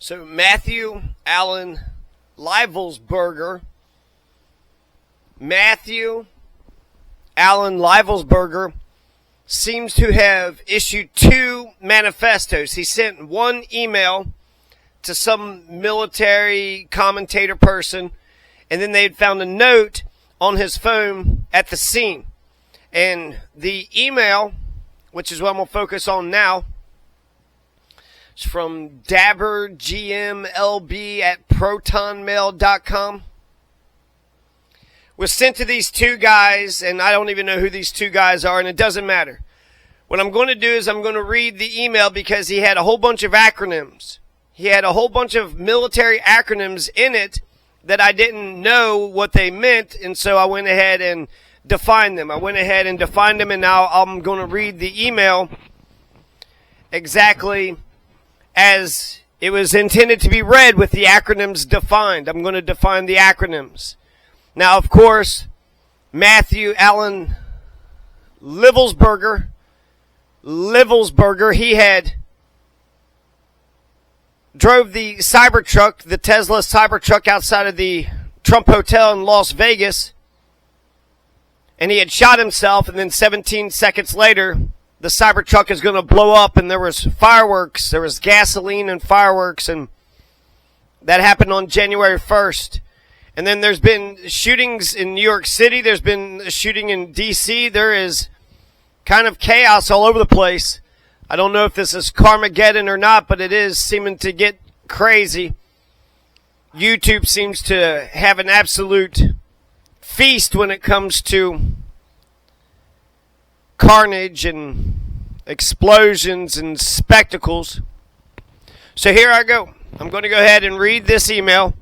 So Matthew Allen Livelsberger. Matthew Allen Livelsberger seems to have issued 2 manifestos. He sent one email to some military commentator person, and then they had found a note on his phone at the scene. And the email, which is what I'm going to focus on now, is from dabbergmlb@protonmail.com. Was sent to these 2 guys, and I don't even know who these 2 guys are, and it doesn't matter. What I'm going to do is I'm going to read the email because he had a whole bunch of acronyms. He had a whole bunch of military acronyms in it that I didn't know what they meant, and so I went ahead and defined them. I went ahead and defined them, and now I'm going to read the email exactly as it was intended to be read with the acronyms defined. I'm going to define the acronyms. Now, of course, Matthew Allen Livelsberger, he had drove the Cybertruck, the Tesla Cybertruck, outside of the Trump Hotel in Las Vegas, and he had shot himself, and then 17 seconds later, the Cybertruck is going to blow up, and there was fireworks, there was gasoline and fireworks, and that happened on January 1st. And then there's been shootings in New York City. There's been a shooting in D.C. There is kind of chaos all over the place. I don't know if this is Carmageddon or not, but it is seeming to get crazy. YouTube seems to have an absolute feast when it comes to carnage and explosions and spectacles. So here I go. I'm going to go ahead and read this email.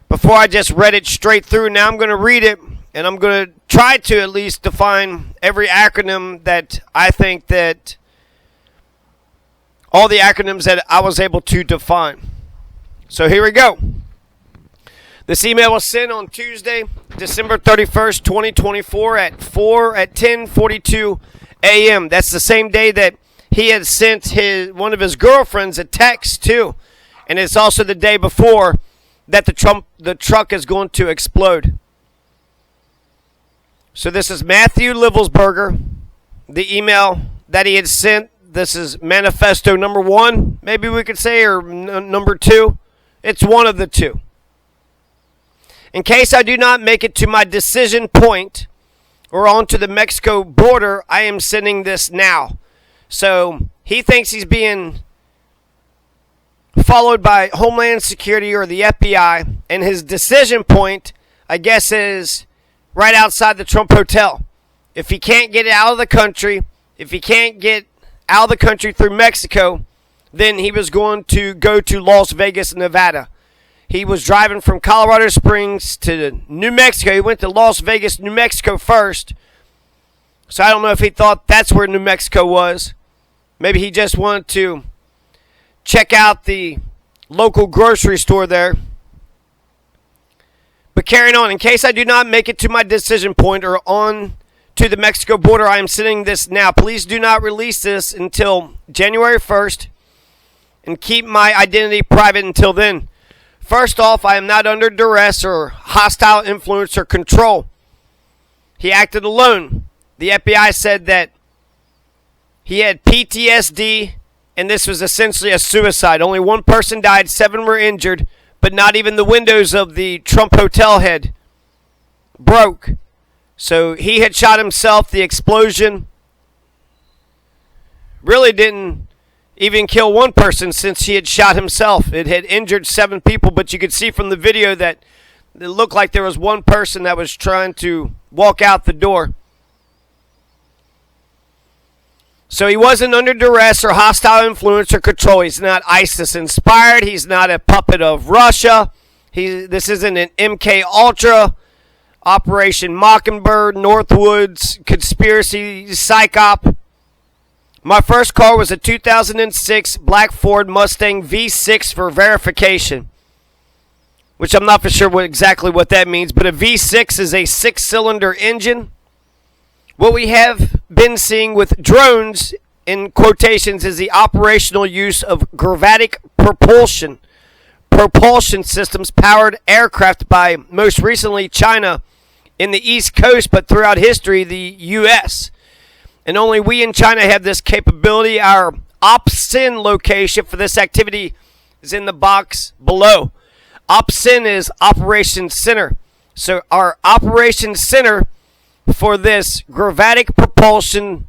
Before I just read it straight through, now I'm going to read it, and I'm going to try to at least define every acronym that I think that, all the acronyms that I was able to define. So here we go. This email was sent on Tuesday, December 31st, 2024 at 10:42 a.m. That's the same day that he had sent one of his girlfriends a text too. And it's also the day before that the truck is going to explode. So this is Matthew Livelsberger, the email that he had sent. This is Manifesto number 1, maybe we could say, or number 2. It's one of the 2. In case I do not make it to my decision point or onto the Mexico border, I am sending this now. So he thinks he's being followed by Homeland Security or the FBI, and his decision point, I guess, is right outside the Trump Hotel. If he can't get out of the country, if he can't get out of the country through Mexico, then he was going to go to Las Vegas, Nevada. He was driving from Colorado Springs to New Mexico. He went to Las Vegas, New Mexico first. So I don't know if he thought that's where New Mexico was. Maybe he just wanted to check out the local grocery store there. But carrying on, in case I do not make it to my decision point or on to the Mexico border, I am sending this now. Please do not release this until January 1st and keep my identity private until then. First off, I am not under duress or hostile influence or control. He acted alone. The FBI said that he had PTSD, and this was essentially a suicide. Only 1 person died, 7 were injured, but not even the windows of the Trump Hotel had broke. So he had shot himself. The explosion really didn't even kill 1 person since he had shot himself. It had injured 7 people, but you could see from the video that it looked like there was 1 person that was trying to walk out the door. So he wasn't under duress or hostile influence or control. He's not ISIS inspired. He's not a puppet of Russia. This isn't an MK Ultra, Operation Mockingbird, Northwoods, conspiracy, psyop. My first car was a 2006 black Ford Mustang V6 for verification, which I'm not for sure exactly what that means, but a V6 is a 6-cylinder engine. What we have been seeing with drones, in quotations, is the operational use of gravitic propulsion. propulsion systems powered aircraft by most recently China in the East Coast, but throughout history, the U.S. And only we in China have this capability. Our AOB-S location for this activity is in the box below. AOB-S is Operations Center. So our Operations Center for this gravitic propulsion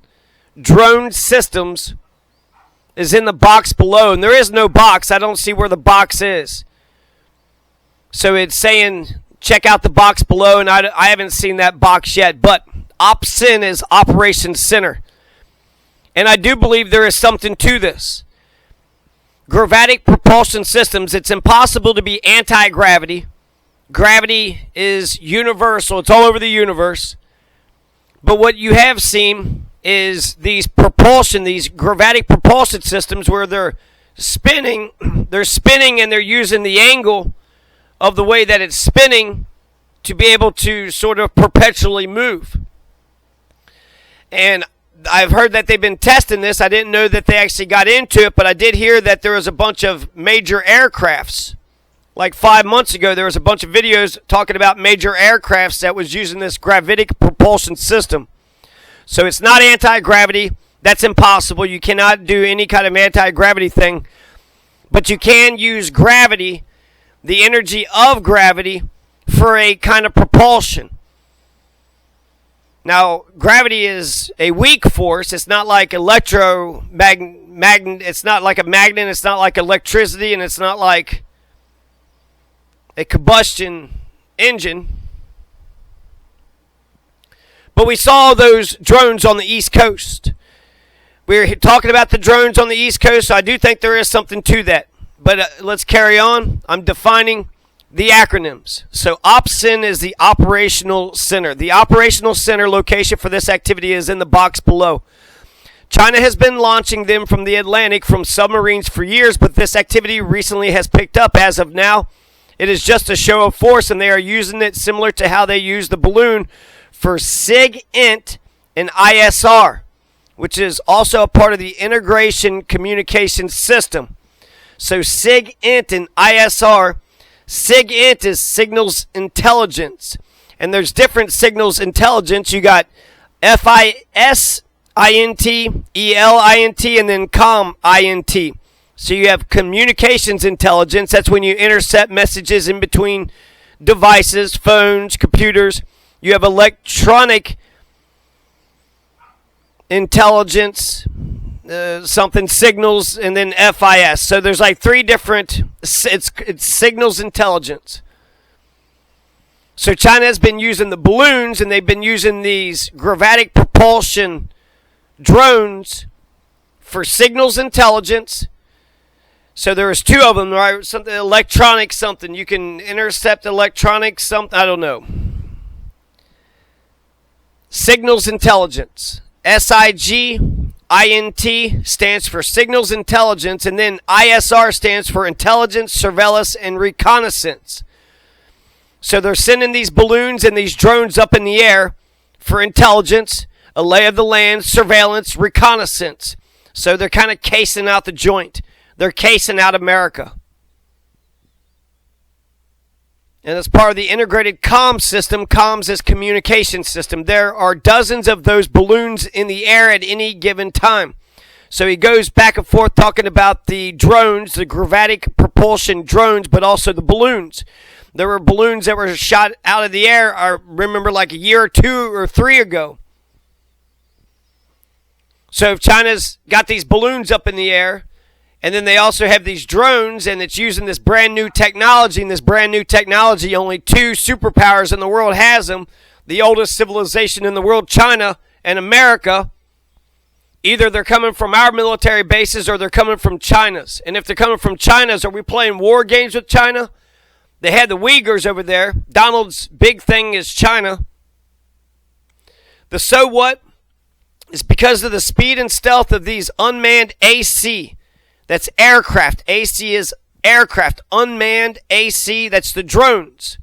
drone systems is in the box below. And there is no box. I don't see where the box is. So it's saying check out the box below, and I haven't seen that box yet. But AOB-S is Operations Center. And I do believe there is something to this. Gravitic propulsion systems, it's impossible to be anti-gravity. Gravity is universal. It's all over the universe. But what you have seen is these gravitic propulsion systems where they're spinning and they're using the angle of the way that it's spinning to be able to sort of perpetually move. And I've heard that they've been testing this. I didn't know that they actually got into it, but I did hear that there was a bunch of major aircrafts. Like 5 months ago, there was a bunch of videos talking about major aircrafts that was using this gravitic propulsion system. So it's not anti-gravity. That's impossible. You cannot do any kind of anti-gravity thing. But you can use gravity, the energy of gravity, for a kind of propulsion. Now, gravity is a weak force. It's not like it's not like a magnet. It's not like electricity, and it's not like a combustion engine. But we saw those drones on the East Coast. We're talking about the drones on the East Coast, so I do think there is something to that. But let's carry on. I'm defining the acronyms. So AOB-S is the operational center. The operational center location for this activity is in the box below. China has been launching them from the Atlantic from submarines for years, but this activity recently has picked up. As of now, it is just a show of force, and they are using it similar to how they use the balloon for SIGINT and ISR, which is also a part of the integration communication system. So SIGINT and ISR. SIGINT is signals intelligence. And there's different signals intelligence. You got FISINT, ELINT, and then COMINT. So you have communications intelligence. That's when you intercept messages in between devices, phones, computers. You have electronic intelligence, signals, and then FIS. So there's like three different, it's signals intelligence. So China has been using the balloons, and they've been using these gravitic propulsion drones for signals intelligence. So there was two of them, right? Something electronic something. You can intercept electronic something. I don't know. Signals intelligence. SIGINT stands for signals intelligence, and then ISR stands for intelligence, surveillance, and reconnaissance. So they're sending these balloons and these drones up in the air for intelligence, a lay of the land, surveillance, reconnaissance. So they're kind of casing out the joint. They're casing out America. And as part of the integrated comms system, comms is communication system. There are dozens of those balloons in the air at any given time. So he goes back and forth talking about the drones, the gravitic propulsion drones, but also the balloons. There were balloons that were shot out of the air, I remember like a year or 2 or 3 ago. So if China's got these balloons up in the air, and then they also have these drones, and it's using this brand new technology. And this brand new technology, only 2 superpowers in the world has them. The oldest civilization in the world, China and America. Either they're coming from our military bases or they're coming from China's. And if they're coming from China's, are we playing war games with China? They had the Uyghurs over there. Donald's big thing is China. The so what is because of the speed and stealth of these unmanned AC. That's aircraft. AC is aircraft. Unmanned AC, that's the drones.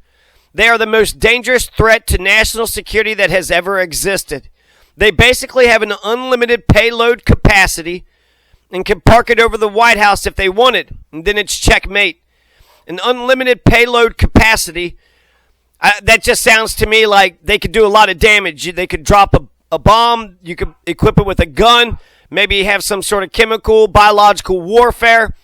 They are the most dangerous threat to national security that has ever existed. They basically have an unlimited payload capacity and can park it over the White House if they wanted. And then it's checkmate. an unlimited payload capacity. That just sounds to me like they could do a lot of damage. They could drop a bomb. You could equip it with a gun. Maybe have some sort of chemical, biological warfare.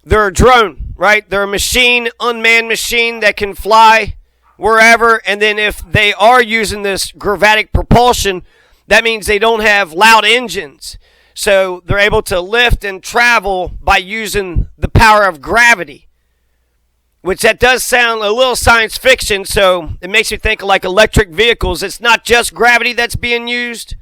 They're a drone, right? They're a machine, unmanned machine that can fly wherever. And then if they are using this gravitic propulsion, that means they don't have loud engines. So they're able to lift and travel by using the power of gravity. Which that does sound a little science fiction, so it makes me think of like electric vehicles. It's not just gravity that's being used,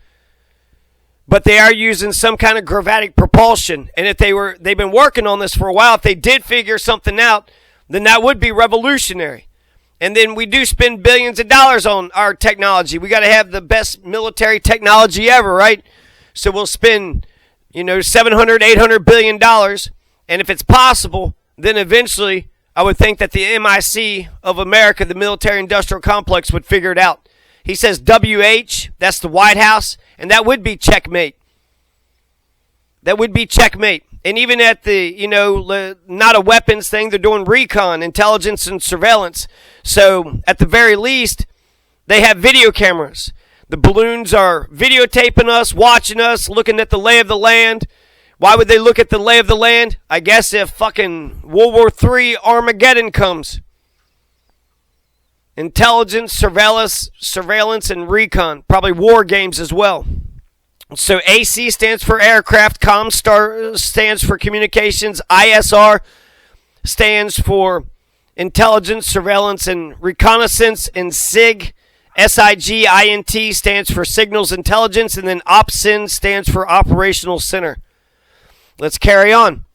but they are using some kind of gravitic propulsion. And if they've been working on this for a while, if they did figure something out, then that would be revolutionary. And then we do spend billions of dollars on our technology. We got to have the best military technology ever, right? So we'll spend, $700, $800 billion. And if it's possible, then eventually I would think that the MIC of America, the military-industrial complex, would figure it out. He says WH, that's the White House, and that would be checkmate. That would be checkmate. And even at the, not a weapons thing, they're doing recon, intelligence, and surveillance. So at the very least, they have video cameras. The balloons are videotaping us, watching us, looking at the lay of the land. Why would they look at the lay of the land? I guess if fucking World War III Armageddon comes. Intelligence, surveillance, and recon. Probably war games as well. So AC stands for aircraft. COMSTAR stands for communications. ISR stands for intelligence, surveillance, and reconnaissance. And SIG, SIGINT stands for signals intelligence. And then OPSIN stands for operational center. Let's carry on.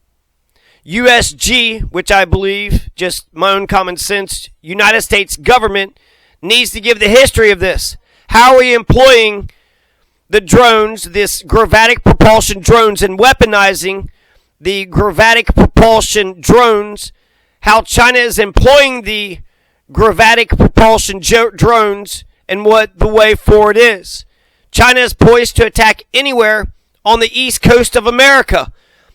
USG, which I believe, just my own common sense, United States government needs to give the history of this. How are we employing the drones, this gravitic propulsion drones, and weaponizing the gravitic propulsion drones? How China is employing the gravitic propulsion drones and what the way forward is. China is poised to attack anywhere on the east coast of America.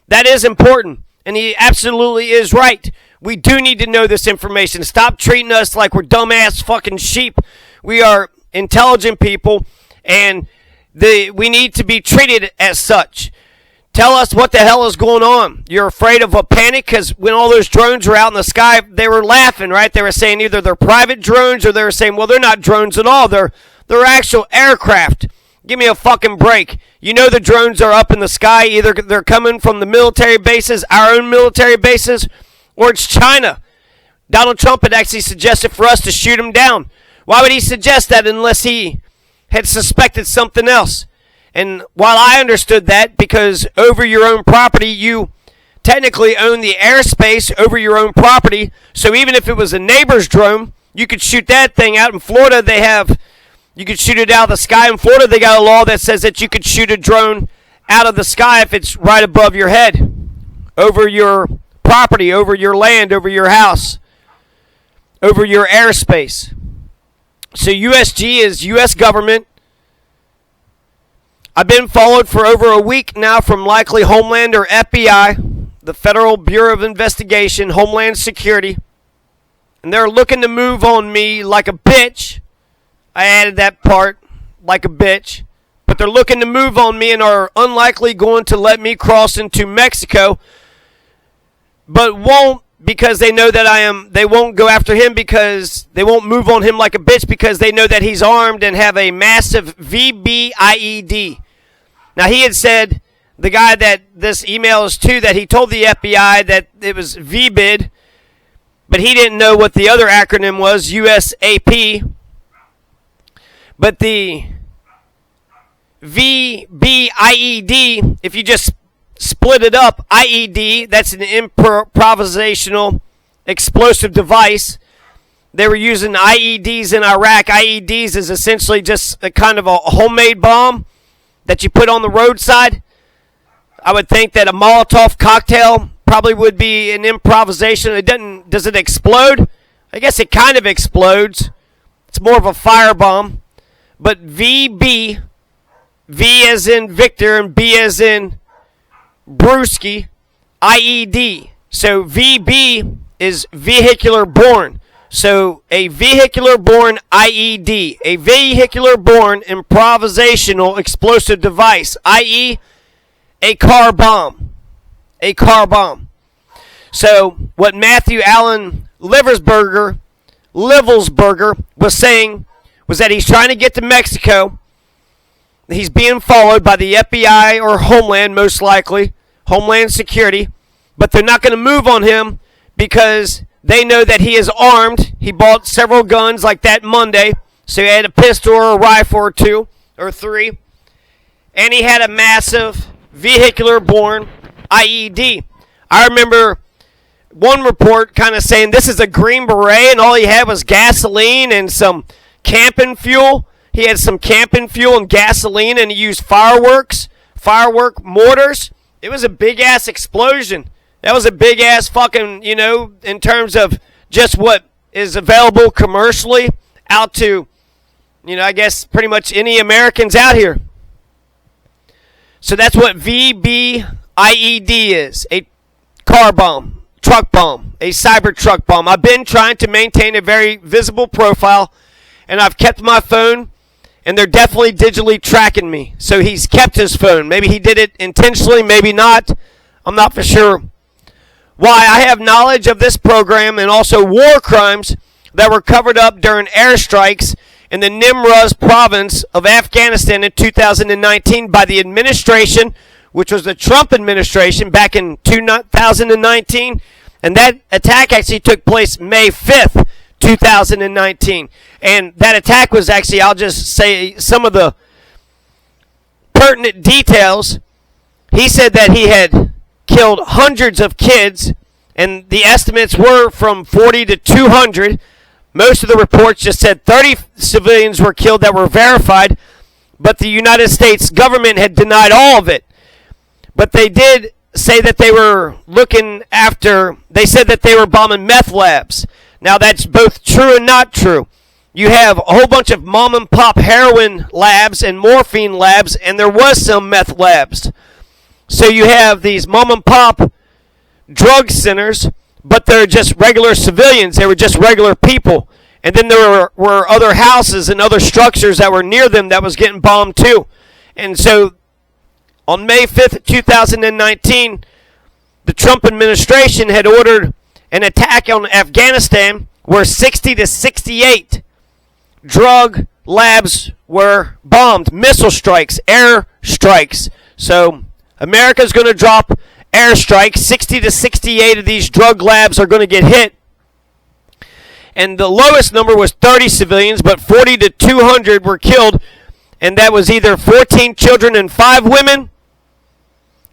That is important, and he absolutely is right. We do need to know this information. Stop treating us like we're dumbass fucking sheep. We are intelligent people, and we need to be treated as such. Tell us what the hell is going on. You're afraid of a panic because when all those drones were out in the sky, they were laughing, right? They were saying either they're private drones or they were saying, well, they're not drones at all. They're actual aircraft. Give me a fucking break. You know the drones are up in the sky. Either they're coming from the military bases, our own military bases, or it's China. Donald Trump had actually suggested for us to shoot them down. Why would he suggest that unless he had suspected something else? And while I understood that, because over your own property, you technically own the airspace over your own property. So even if it was a neighbor's drone, you could shoot that thing out. In Florida, you could shoot it out of the sky. In Florida, they got a law that says that you could shoot a drone out of the sky if it's right above your head, over your property, over your land, over your house, over your airspace. So USG is U.S. government. I've been followed for over a week now from likely Homeland or FBI, the Federal Bureau of Investigation, Homeland Security, and they're looking to move on me like a bitch. I added that part, like a bitch. But they're looking to move on me and are unlikely going to let me cross into Mexico. But won't, because they know that they won't go after him, because they won't move on him like a bitch, because they know that he's armed and have a massive VBIED. Now he had said, the guy that this email is to, that he told the FBI that it was VBID, but he didn't know what the other acronym was, USAP. But the VBIED, if you just split it up, IED, that's an improvisational explosive device. They were using IEDs in Iraq. IEDs is essentially just a kind of a homemade bomb that you put on the roadside. I would think that a Molotov cocktail probably would be an improvisation. Does it explode? I guess it kind of explodes. It's more of a firebomb. But VB, V as in Victor and B as in Brewski, IED. So VB is vehicular borne. So a vehicular borne IED, a vehicular borne improvisational explosive device, i.e. a car bomb. A car bomb. So what Matthew Allen Livelsberger was saying was that he's trying to get to Mexico. He's being followed by the FBI or Homeland, most likely, Homeland Security, but they're not going to move on him because they know that he is armed. He bought several guns like that Monday, so he had a pistol or a rifle or two or three, and he had a massive vehicular-borne IED. I remember one report kind of saying this is a Green Beret, and all he had was gasoline and some camping fuel. He had some camping fuel and gasoline, and he used firework mortars. It was a big-ass explosion. That was a big-ass fucking, in terms of just what is available commercially out to, I guess pretty much any Americans out here. So that's what VBIED is, a car bomb, truck bomb, a Cybertruck bomb. I've been trying to maintain a very visible profile, and I've kept my phone, and they're definitely digitally tracking me. So he's kept his phone. Maybe he did it intentionally, maybe not. I'm not for sure. Why? I have knowledge of this program and also war crimes that were covered up during airstrikes in the Nimruz province of Afghanistan in 2019 by the administration, which was the Trump administration back in 2019. And that attack actually took place May 5th, 2019. And that attack was actually, I'll just say some of the pertinent details. He said that he had killed hundreds of kids, and the estimates were from 40 to 200. Most of the reports just said 30 civilians were killed that were verified, but the United States government had denied all of it. But they did say that they were they said that they were bombing meth labs. Now that's both true and not true. You have a whole bunch of mom and pop heroin labs and morphine labs, and there was some meth labs. So you have these mom and pop drug centers, but they're just regular civilians. They were just regular people. And then there were other houses and other structures that were near them that was getting bombed too. And so on May 5th, 2019, the Trump administration had ordered an attack on Afghanistan where 60 to 68 drug labs were bombed. Missile strikes, air strikes. So America's going to drop airstrikes. 60 to 68 of these drug labs are going to get hit. And the lowest number was 30 civilians, but 40 to 200 were killed. And that was either 14 children and 5 women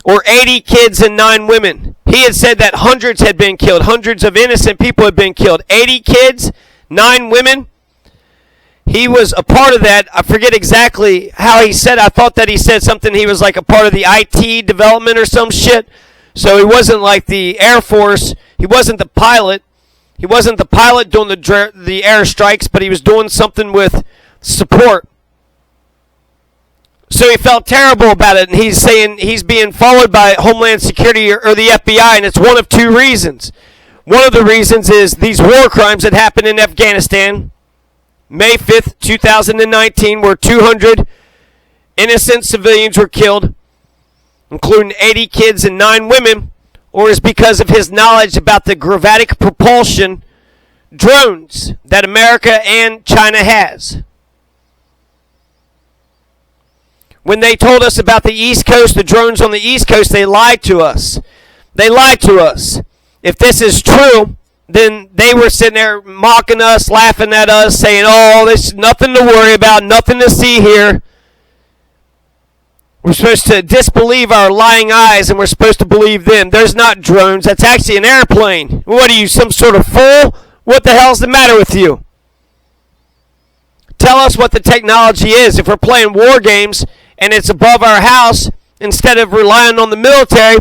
or 80 kids and 9 women. He had said that hundreds had been killed. Hundreds of innocent people had been killed. 80 kids, 9 women. He was a part of that. I forget exactly how he said. I thought that he said something. He was like a part of the IT development or some shit. So he wasn't like the Air Force. He wasn't the pilot. He wasn't the pilot doing the airstrikes, but he was doing something with support. So he felt terrible about it, and he's saying he's being followed by Homeland Security or the FBI, and it's one of 2 reasons. One of the reasons is these war crimes that happened in Afghanistan, May 5th, 2019, where 200 innocent civilians were killed, including 80 kids and 9 women, or is because of his knowledge about the gravitic propulsion drones that America and China has. When they told us about the East Coast, the drones on the East Coast, they lied to us. They lied to us. If this is true, then they were sitting there mocking us, laughing at us, saying, oh, there's nothing to worry about, nothing to see here. We're supposed to disbelieve our lying eyes, and we're supposed to believe them. There's not drones. That's actually an airplane. What are you, some sort of fool? What the hell's the matter with you? Tell us what the technology is. If we're playing war games and it's above our house, instead of relying on the military,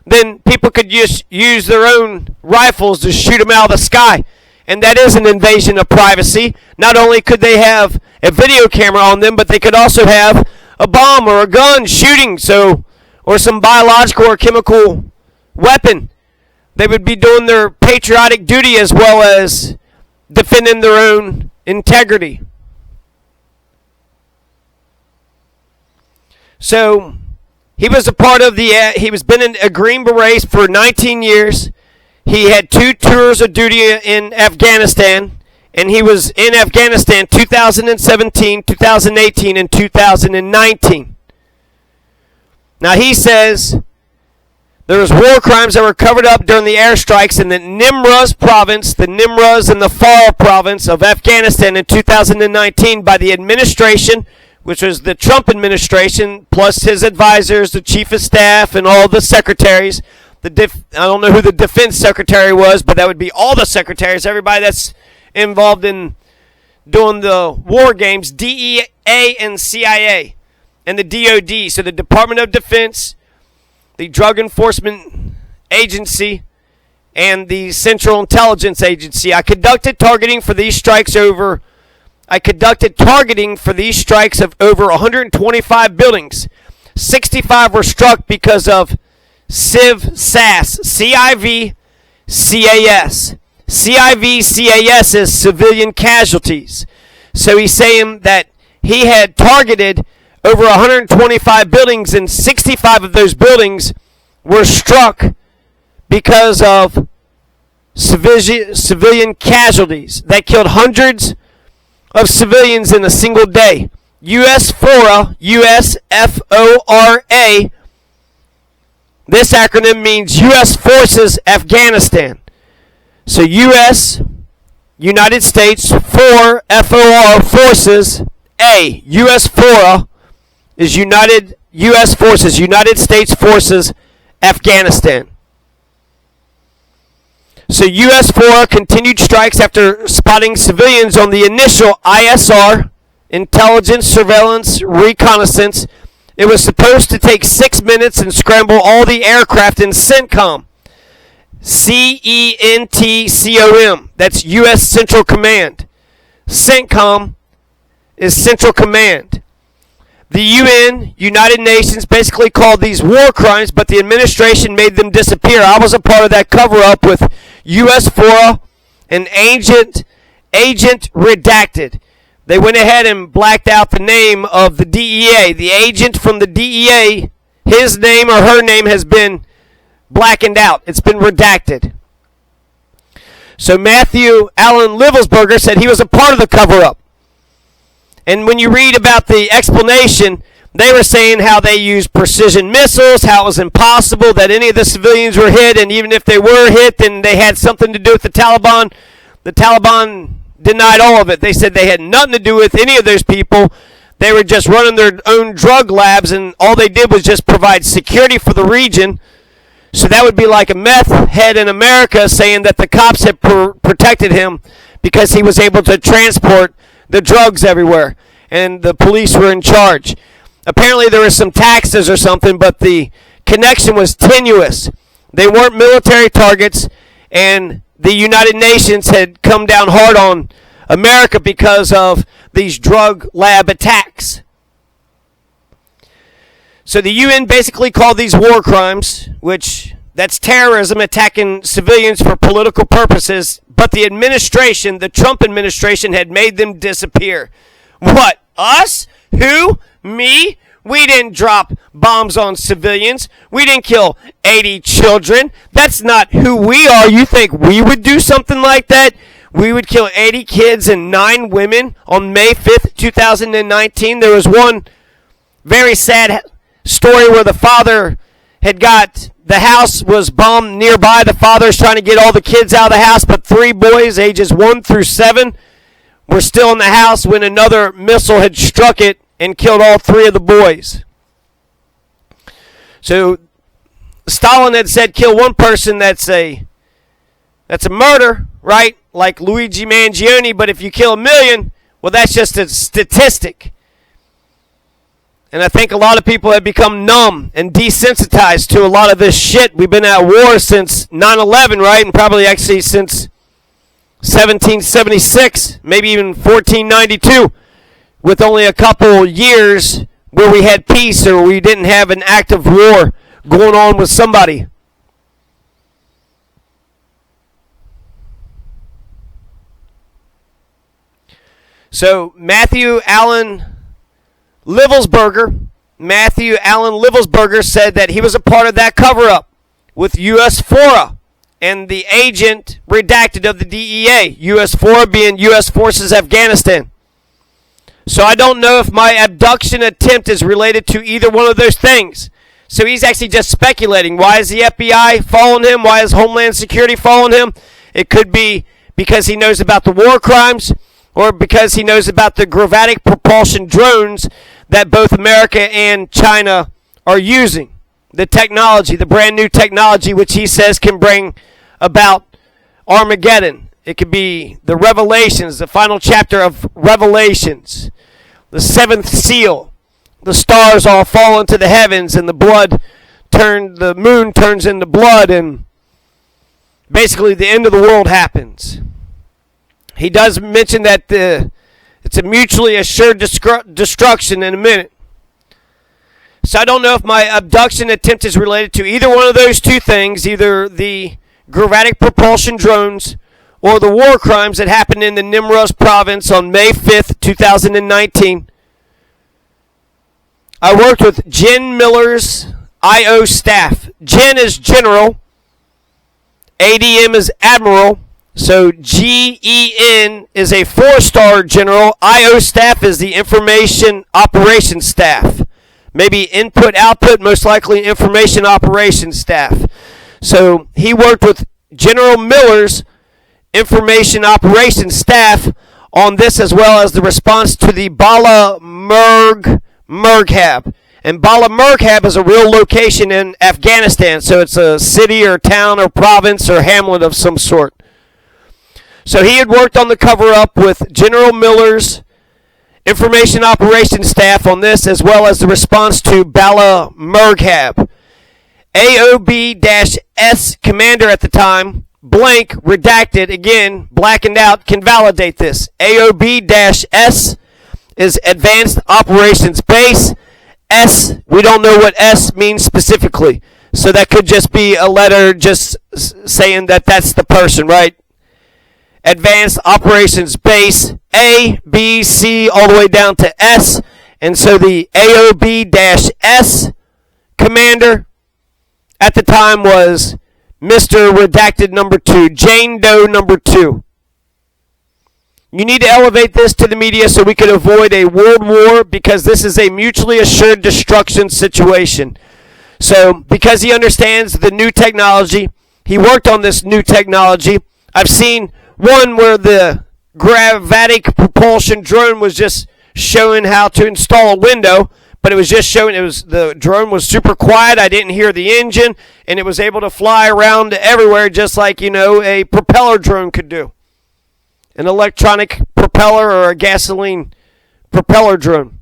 then people could just use their own rifles to shoot them out of the sky. And that is an invasion of privacy. Not only could they have a video camera on them, but they could also have a bomb or a gun shooting, or some biological or chemical weapon. They would be doing their patriotic duty as well as defending their own integrity. So he was a part of he was been in a Green Berets for 19 years. He had 2 tours of duty in Afghanistan, and he was in Afghanistan 2017, 2018, and 2019. Now he says there was war crimes that were covered up during the airstrikes in the Nimruz province, the Nimruz and the Farah province of Afghanistan in 2019 by the administration, which was the Trump administration, plus his advisors, the chief of staff, and all the secretaries. I don't know who the defense secretary was, but that would be all the secretaries, everybody that's involved in doing the war games, DEA and CIA, and the DOD, so the Department of Defense, the Drug Enforcement Agency, and the Central Intelligence Agency. I conducted targeting for these strikes of over 125 buildings. 65 were struck because of CIV-CAS. CIV-CAS. CIV-CAS is civilian casualties. So he's saying that he had targeted over 125 buildings, and 65 of those buildings were struck because of civilian casualties that killed hundreds of civilians in a single day. USFORA, USFORA, this acronym means U.S. Forces Afghanistan. So U.S., United States, FOR, F-O-R, Forces, A, USFORA, is U.S. Forces, United States Forces, Afghanistan. So USFORA continued strikes after spotting civilians on the initial ISR, Intelligence, Surveillance, Reconnaissance. It was supposed to take 6 minutes and scramble all the aircraft in CENTCOM. CENTCOM. That's U.S. Central Command. CENTCOM is Central Command. The UN, United Nations, basically called these war crimes, but the administration made them disappear. I was a part of that cover-up with USFORA and Agent Redacted. They went ahead and blacked out the name of the DEA. The agent from the DEA, his name or her name has been blackened out. It's been redacted. So Matthew Allen Livelsberger said he was a part of the cover-up. And when you read about the explanation, they were saying how they used precision missiles, how it was impossible that any of the civilians were hit, and even if they were hit, then they had something to do with the Taliban. The Taliban denied all of it. They said they had nothing to do with any of those people. They were just running their own drug labs, and all they did was just provide security for the region. So that would be like a meth head in America saying that the cops had protected him because he was able to transport the drugs everywhere, and the police were in charge. Apparently there were some taxes or something, but the connection was tenuous. They weren't military targets, and the United Nations had come down hard on America because of these drug lab attacks. So the UN basically called these war crimes, which that's terrorism, attacking civilians for political purposes, but the administration, the Trump administration, had made them disappear. What? Us? Who? Me? We didn't drop bombs on civilians. We didn't kill 80 children. That's not who we are. You think we would do something like that? We would kill 80 kids and 9 women on May 5th, 2019. There was one very sad story where the father had got, the house was bombed nearby. The father's trying to get all the kids out of the house, but 3 boys, ages 1 through 7, were still in the house when another missile had struck it and killed all 3 of the boys. So Stalin had said, kill one person, that's a murder, right? Like Luigi Mangione, but if you kill 1 million, well, that's just a statistic. And I think a lot of people have become numb and desensitized to a lot of this shit. We've been at war since 9/11, right? And probably actually since 1776, maybe even 1492, with only a couple years where we had peace or we didn't have an active war going on with somebody. So Matthew Allen Livelsberger said that he was a part of that cover-up with U.S. FORA and the agent redacted of the DEA, U.S. FORA being U.S. Forces Afghanistan. So I don't know if my abduction attempt is related to either one of those things. So he's actually just speculating. Why is the FBI following him? Why is Homeland Security following him? It could be because he knows about the war crimes or because he knows about the gravitic propulsion drones that both America and China are using. The technology, the brand new technology, which he says can bring about Armageddon. It could be the Revelations, the final chapter of Revelations, the seventh seal. The stars all fall into the heavens, and the moon turns into blood, and basically the end of the world happens. He does mention that it's a mutually assured destruction in a minute. So I don't know if my abduction attempt is related to either one of those two things, either the gravitic propulsion drones or the war crimes that happened in the Nimruz province on May 5th, 2019. I worked with Jen Miller's IO staff. Jen is general. ADM is admiral. So GEN is a 4-star general. IO staff is the information operations staff. Maybe input, output, most likely information operations staff. So he worked with General Miller's information operations staff on this, as well as the response to the Bala Murghab. And Bala Murghab is a real location in Afghanistan. So it's a city or town or province or hamlet of some sort. So he had worked on the cover-up with General Miller's information operations staff on this, as well as the response to Bala Murghab. AOB-S commander at the time, blank, redacted, again, blackened out, can validate this. AOB-S is Advanced Operations Base. S, we don't know what S means specifically. So that could just be a letter just saying that that's the person, right? Advanced Operations Base, A, B, C, all the way down to S. And so the AOB-S commander at the time was Mr. Redacted number 2, Jane Doe number 2. You need to elevate this to the media so we could avoid a world war, because this is a mutually assured destruction situation. So because he understands the new technology, he worked on this new technology. I've seen one where the gravitic propulsion drone was just showing how to install a window, but it was just showing the drone was super quiet. I didn't hear the engine, and it was able to fly around everywhere just like, a propeller drone could do. An electronic propeller or a gasoline propeller drone.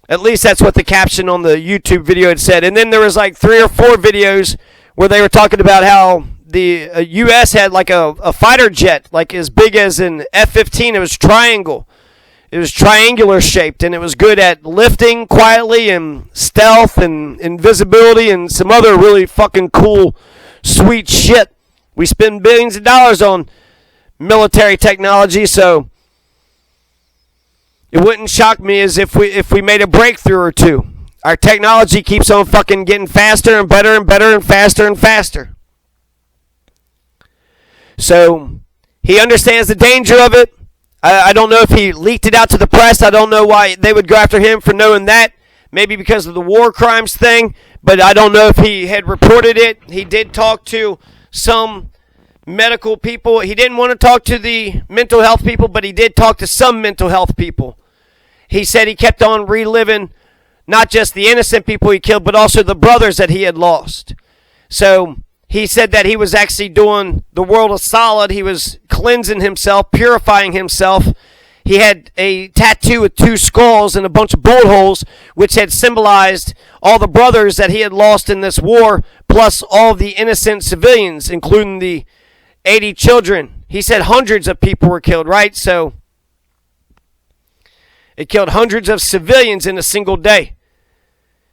At least that's what the caption on the YouTube video had said. And then there was like 3 or 4 videos where they were talking about how the U.S. had like a fighter jet, like as big as an F-15. It was triangle. It was triangular shaped, and it was good at lifting quietly and stealth and invisibility and some other really fucking cool, sweet shit. We spend billions of dollars on military technology, so it wouldn't shock me as if we made a breakthrough or two. Our technology keeps on fucking getting faster and better and better and faster and faster. So he understands the danger of it. I don't know if he leaked it out to the press. I don't know why they would go after him for knowing that. Maybe because of the war crimes thing, but I don't know if he had reported it. He did talk to some medical people. He didn't want to talk to the mental health people, but he did talk to some mental health people. He said he kept on reliving not just the innocent people he killed, but also the brothers that he had lost. So he said that he was actually doing the world a solid. He was cleansing himself, purifying himself. He had a tattoo with 2 skulls and a bunch of bullet holes, which had symbolized all the brothers that he had lost in this war, plus all the innocent civilians, including the 80 children. He said hundreds of people were killed, right? So it killed hundreds of civilians in a single day.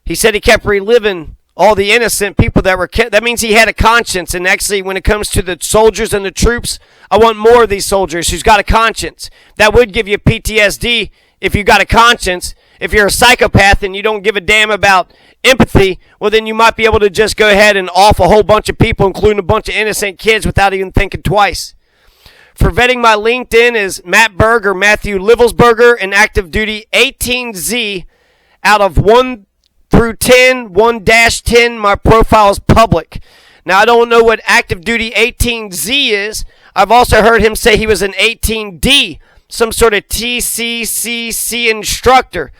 He said he kept reliving all the innocent people that were killed. That means he had a conscience. And actually, when it comes to the soldiers and the troops, I want more of these soldiers who's got a conscience. That would give you PTSD if you got a conscience. If you're a psychopath and you don't give a damn about empathy, well, then you might be able to just go ahead and off a whole bunch of people, including a bunch of innocent kids, without even thinking twice. For vetting my LinkedIn is Matt Berg or Matthew Livelsberger, and active duty 18Z. Out of 1 through 10, 1-10, my profile is public. Now, I don't know what active duty 18Z is. I've also heard him say he was an 18D, some sort of TCCC instructor.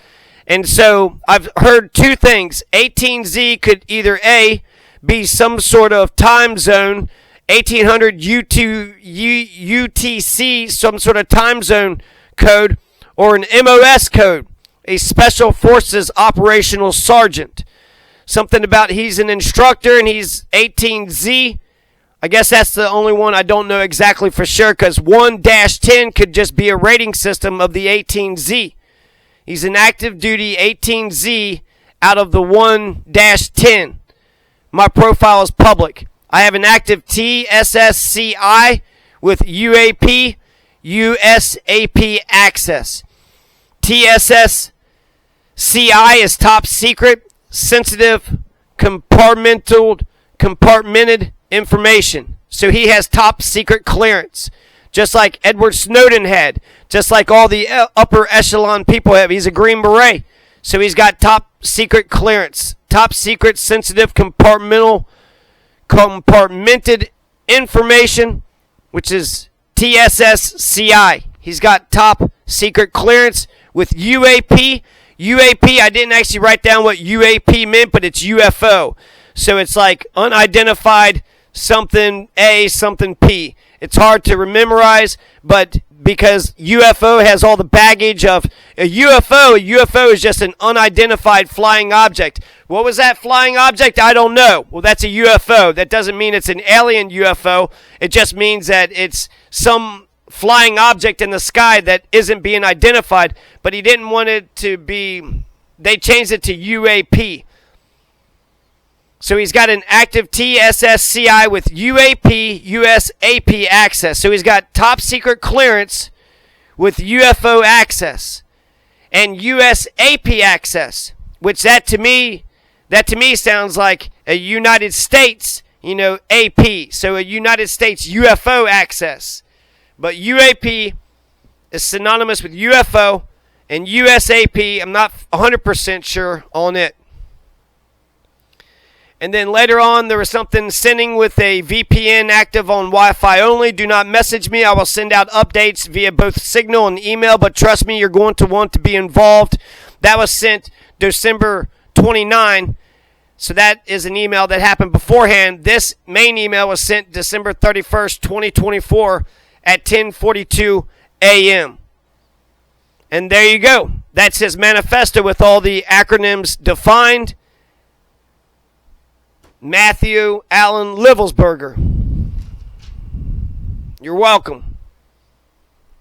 And so I've heard two things. 18Z could either A, be some sort of time zone, 1800 UTC, some sort of time zone code, or an MOS code, a Special Forces Operational Sergeant. Something about he's an instructor and he's 18Z. I guess that's the only one I don't know exactly for sure, because 1-10 could just be a rating system of the 18Z. He's an active duty 18Z out of the 1-10. My profile is public. I have an active TSSCI with UAP, USAP access. TSSCI is top secret, sensitive, compartmented information. So he has top secret clearance, just like Edward Snowden had, just like all the upper echelon people have. He's a Green Beret, so he's got top secret clearance, top secret, sensitive, compartmented information, which is TSSCI. He's got top secret clearance with UAP. UAP, I didn't actually write down what UAP meant, but it's UFO. So it's like unidentified something A, something P. It's hard to memorize, but because UFO has all the baggage of a UFO is just an unidentified flying object. What was that flying object? I don't know. Well, that's a UFO. That doesn't mean it's an alien UFO. It just means that it's some flying object in the sky that isn't being identified, but he didn't want it to be, they changed it to UAP. So he's got an active TSSCI with UAP, USAP access. So he's got top secret clearance with UFO access and USAP access, which that to me sounds like a United States, AP. So a United States UFO access. But UAP is synonymous with UFO, and USAP, I'm not 100% sure on it. And then later on, there was something sending with a VPN active on Wi-Fi only. Do not message me. I will send out updates via both Signal and email, but trust me, you're going to want to be involved. That was sent December 29. So that is an email that happened beforehand. This main email was sent December 31st, 2024 at 10:42 a.m. And there you go. That's his manifesto with all the acronyms defined. Matthew Allen Livelsberger. You're welcome.